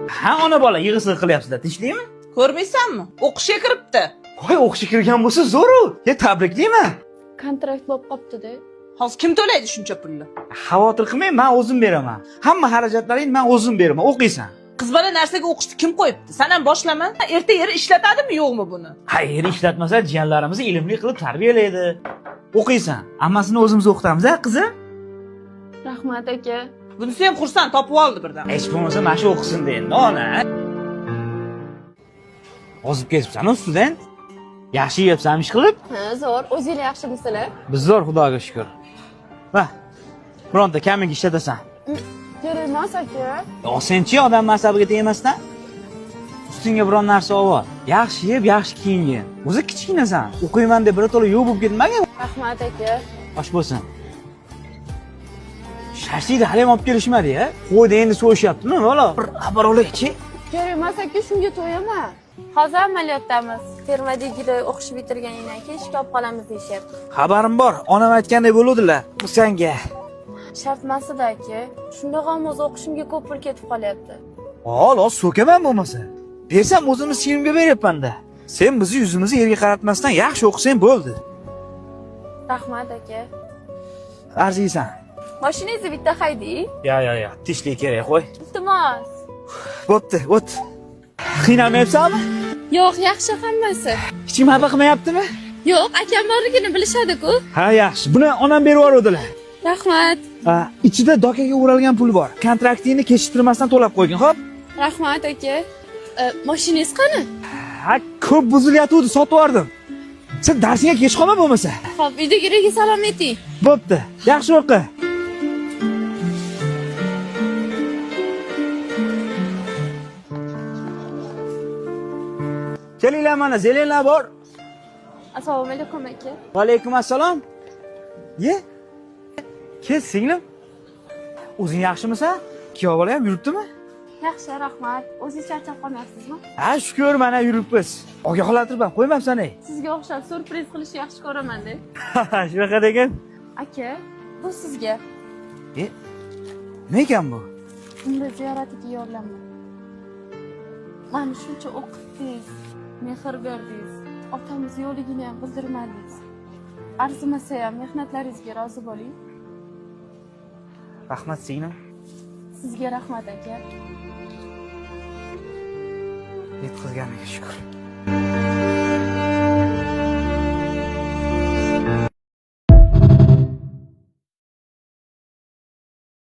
Ha, ona bola yig'isi qilyapsizlar, tinchlikmi? Ko'rmaysanmi? O'qishga kiribdi. Voy, o'qishga kirgan bo'lsa zo'r-u. Tabriklayman. Kontrakt bo'lib qopti-da. Hozir kim to'laydi shuncha pulni? Xavotir qilmang, men o'zim beraman. Hamma xarajatlaringni men o'zim beraman. O'qiysan. Qiz bola narsaga o'qishni kim qo'yibdi? Sen ham boshlama. Erta yeri ishlatadimi, yo'qmi buni? Xayr, ishlatmasa jiyanlarimizni ilmli qilib tarbiyalaydi. O'qiysan. Hammasini o'zimiz o'qitamiz, ha, qizim? Rahmat aka. Bunisi ham xursand topib oldi birdan. Hech bo'lmasa mana shu o'qisin endi, ona. Ozib kesibsan, student. Yaxshi yeyapsan ish qilib? Ha, zo'r. O'zinglar yaxshimisizlar? Biz zo'r, Xudoga shukr. Va, bironta kaming ishlatasan. Kerak emas aka. Senchi odam asabiga tegmasdan ustingga biron narsa olib. Yaxshi yeb, yaxshi kiyingin. O'zi kichkinasan. O'qiyman deb birato'la yo'q bo'lib ketmagin. Rahmat aka. Osh bo'lsin. Shashlikni hali ham olib kelishmadi-ya. Qo'yda endi so'yishyaptimi, bola? Bir xabar olaychi. Kerak emas aka, shunga to'yaman. Hozir amaliyotdamiz. Termadagida o'qishni bitirganingdan keyin ishga olib qolamiz deyishyapti. Xabarim bor. Onam aytgandek bo'luvdilar. Bu senga. Shart emas-da aka. Shundoq ham o'z o'qishimga ko'p pul ketib qolyapti. Xolos, so'kaman bo'lmasa. Bersam o'zimiz kiyimga beryapman-da. Sen bizni yuzimizni yerga qaratmasdan yaxshi o'qisang bo'ldi. Rahmat aka. Arziysan. Mashinangizni bitta hayding. Ya. Tinchlik kerak, qo'y. Iltimos. Bo'pti, o't. Qiynalmayapsanmi? Yo'q, yaxshi hammasi. Hech kim xafa qilmayaptimi? Yo'q, akam borligini bilishadi-ku. Ha, yaxshi. Buni onam berib yuboruvdilar. Rahmat. Ichida dokaga o'ralgan pul bor. Kontraktini kechiktirmasdan to'lab qo'ygin, xo'p? Rahmat aka. Mashinangiz qani? Ha, ko'p buzilyapti, sotib yubordim. Sen darsingga kech qolma bo'lmasa. Xo'p, uydagilarga salom ayting. Bo'pti. Yaxshi o'qi. Kelinglar, mana zelenlar bor. Assalomu alaykum aka. Va alaykum assalom. Ye. Kel, singlim. O'zing yaxshimisan? Kuyov bola ham yuribdimi? Yaxshi, rahmat. O'zingiz charchab qolmayapsizmi? Ha, shukr, mana yuribmiz. Ogohlantirib qo'ymabsan ey. Sizga o'xshab surpriz qilishni yaxshi ko'raman-da. Shunaqa degan. Aka, bu sizga. Nima ekan bu? Unda ziyoratiga yordamman. Mani shuncha o'qitdingiz, mehr berdingiz. Otamiz yo'ligini ham bildirmadingiz. Arzimasa ham mehnatlaringizga rozi bo'ling. Rahmat singlim. Sizga rahmat aka. Yetkazganiga shukr.